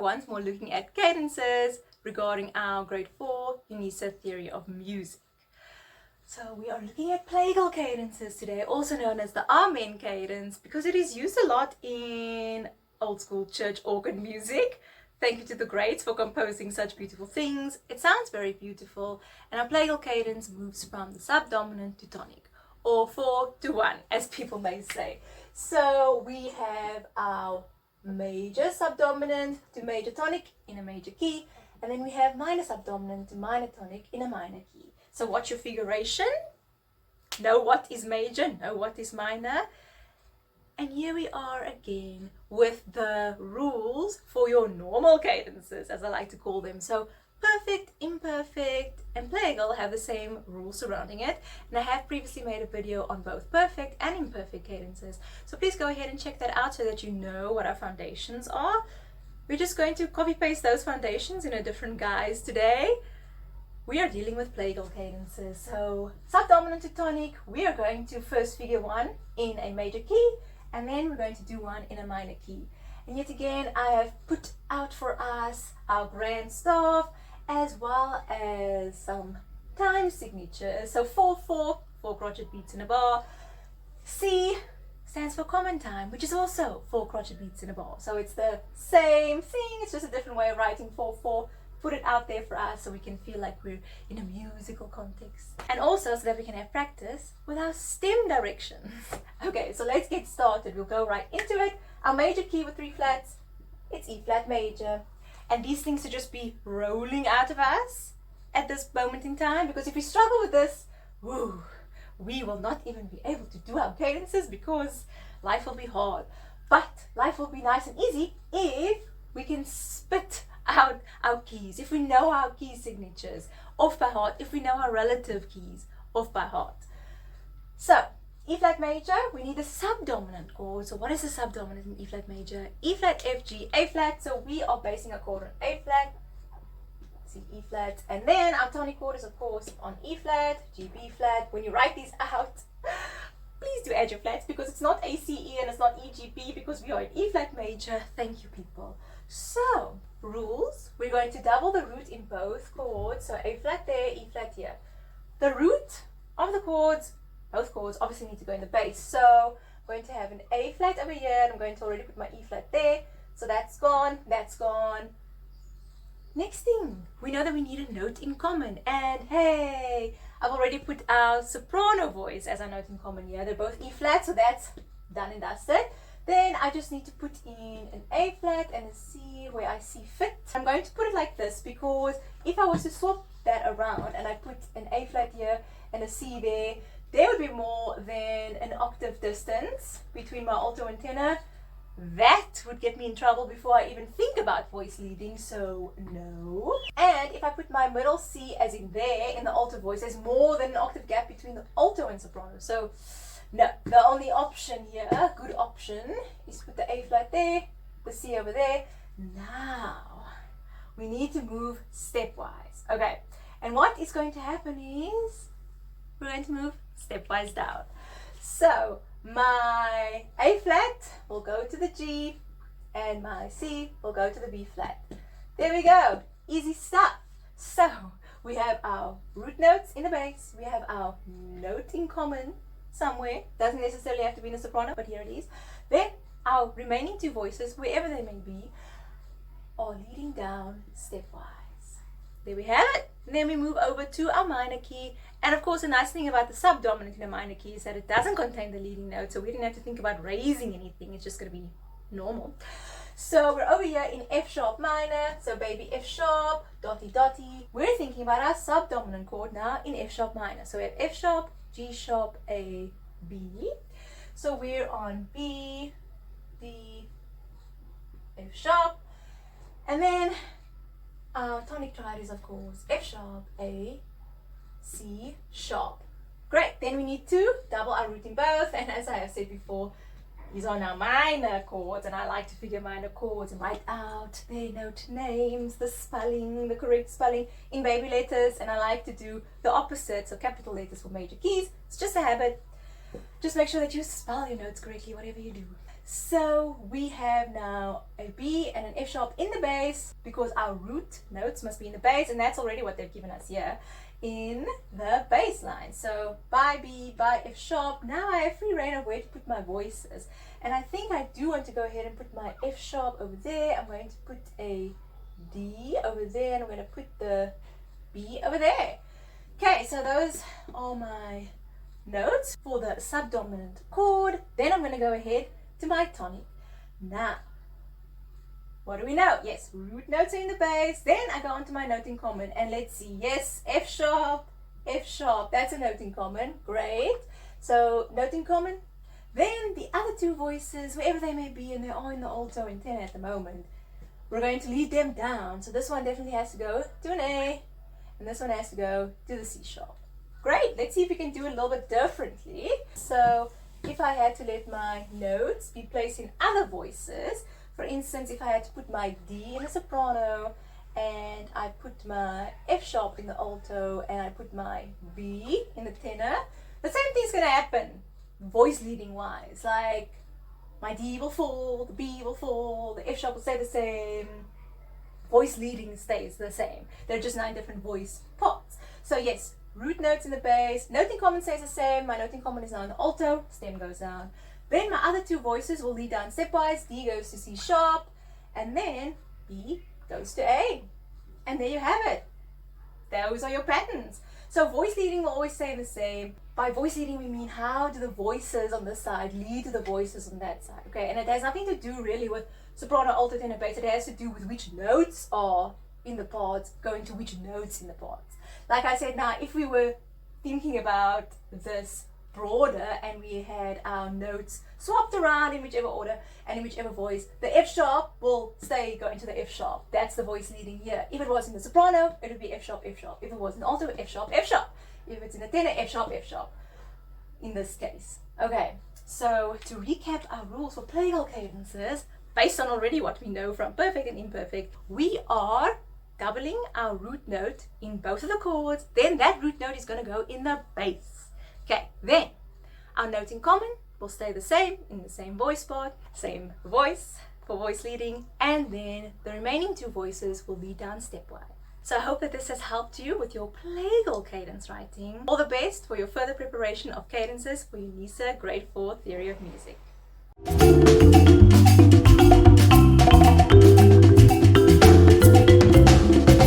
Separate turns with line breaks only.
once more looking at cadences regarding our grade 4 UNISA theory of music. So we are looking at plagal cadences today, also known as the Amen cadence, because it is used a lot in old school church organ music. Thank you to the greats for composing such beautiful things. It sounds very beautiful, and our plagal cadence moves from the subdominant to tonic, or 4 to 1, as people may say. So we have our major subdominant to major tonic in a major key, and then we have minor subdominant to minor tonic in a minor key. So what's your figuration? Know what is major, know what is minor. And here we are again with the rules for your normal cadences, as I like to call them. So perfect, imperfect, and plagal have the same rules surrounding it. And I have previously made a video on both perfect and imperfect cadences. So please go ahead and check that out so that you know what our foundations are. We're just going to copy paste those foundations in a different guise today. We are dealing with plagal cadences. So subdominant to tonic, we are going to first figure one in a major key, and then we're going to do one in a minor key. And yet again, I have put out for us our grand staff, as well as some time signatures. So 4/4, 4 crotchet beats in a bar. C stands for common time, which is also 4 crotchet beats in a bar. So it's the same thing, it's just a different way of writing 4/4. Put it out there for us so we can feel like we're in a musical context, and also so that we can have practice with our stem directions. Okay, so let's get started. We'll go right into it. Our major key with 3 flats, it's E flat major, and these things should just be rolling out of us at this moment in time, because if we struggle with this, woo, we will not even be able to do our cadences because life will be hard. But life will be nice and easy if we can spit out our keys, if we know our key signatures off by heart, if we know our relative keys off by heart. So E flat major, we need a subdominant chord. So what is a subdominant in E flat major? E flat, F, G, A flat. So we are basing our chord on A flat, C, E flat, and then our tonic chord is of course on E flat, G, B flat. When you write these out, please do add your flats, because it's not A, C, E, and it's not E, G, B, because we are in E flat major. Thank you, people. So rules, we're going to double the root in both chords. So A flat there, E flat here. The root of the chords, both chords obviously need to go in the bass. So I'm going to have an A flat over here, and I'm going to already put my E flat there. So that's gone, that's gone. Next thing, we know that we need a note in common, and hey, I've already put our soprano voice as our note in common here. They're both E flat, so that's done and dusted. Then I just need to put in an A flat and a C where I see fit. I'm going to put it like this, because if I was to swap that around and I put an A flat here and a C there would be more than an octave distance between my alto and tenor. That would get me in trouble before I even think about voice leading, so no. And if I put my middle C as in there in the alto voice, there's more than an octave gap between the alto and soprano. So no, the only option here, good option, is put the A flat there, the C over there. Now, we need to move stepwise. Okay, and what is going to happen is, we're going to move stepwise down. So, my A flat will go to the G, and my C will go to the B flat. There we go, easy stuff. So, we have our root notes in the bass, we have our note in common somewhere, doesn't necessarily have to be in a soprano, but here it is. Then our remaining 2 voices, wherever they may be, are leading down stepwise. There we have it. And then we move over to our minor key, and of course the nice thing about the subdominant in a minor key is that it doesn't contain the leading note, so we didn't have to think about raising anything, it's just going to be normal. So we're over here in F sharp minor, so baby F sharp, dotty dotty. We're thinking about our subdominant chord now in F sharp minor. So we have F sharp, G sharp, A, B. So we're on B, D, F sharp, and then our tonic triad is of course F sharp, A, C sharp. Great, then we need to double our root in both, and as I have said before, these are now minor chords, and I like to figure minor chords and write out their note names, the spelling, the correct spelling in baby letters, and I like to do the opposite, so capital letters for major keys. It's just a habit. Just make sure that you spell your notes correctly, whatever you do. So we have now a B and an F sharp in the bass because our root notes must be in the bass, and that's already what they've given us here in the bass line. So by B, by F sharp, now I have free reign of where to put my voices. And I think I do want to go ahead and put my F sharp over there. I'm going to put a D over there, and I'm going to put the B over there. Okay, so those are my notes for the subdominant chord. Then I'm going to go ahead to my tonic. Now, what do we know? Yes, root notes are in the bass. Then I go on to my note in common, and let's see. Yes, F sharp, that's a note in common. Great. So note in common. Then the other two voices, wherever they may be, and they are in the alto and tenor at the moment, we're going to lead them down. So this one definitely has to go to an A, and this one has to go to the C sharp. Great. Let's see if we can do it a little bit differently. So if I had to let my notes be placed in other voices, for instance, if I had to put my D in the soprano, and I put my F sharp in the alto, and I put my B in the tenor, the same thing's going to happen voice leading wise. Like my D will fall, the B will fall, the F sharp will stay the same. Voice leading stays the same. There are just 9 different voice parts. So yes, root notes in the bass, note in common stays the same. My note in common is now in the alto, stem goes down. Then my other two voices will lead down stepwise. D goes to C sharp, and then B goes to A. And there you have it. Those are your patterns. So voice leading will always stay the same. By voice leading, we mean how do the voices on this side lead to the voices on that side. Okay, and it has nothing to do really with soprano, alto, tenor, bass. It has to do with which notes are in the parts going to which notes in the parts. Like I said, now if we were thinking about this broader and we had our notes swapped around in whichever order and in whichever voice, the F sharp will stay going to the F sharp. That's the voice leading here. If it was in the soprano, it would be F sharp, F sharp. If it was in alto, F sharp, F sharp. If it's in the tenor, F sharp, F sharp. In this case. Okay, so to recap our rules for plagal cadences, based on already what we know from perfect and imperfect, we are doubling our root note in both of the chords. Then that root note is going to go in the bass. Okay, then our note in common will stay the same in the same voice part, same voice for voice leading, and then the remaining 2 voices will lead down stepwise. So I hope that this has helped you with your plagal cadence writing. All the best for your further preparation of cadences for UNISA Grade 4 Theory of Music.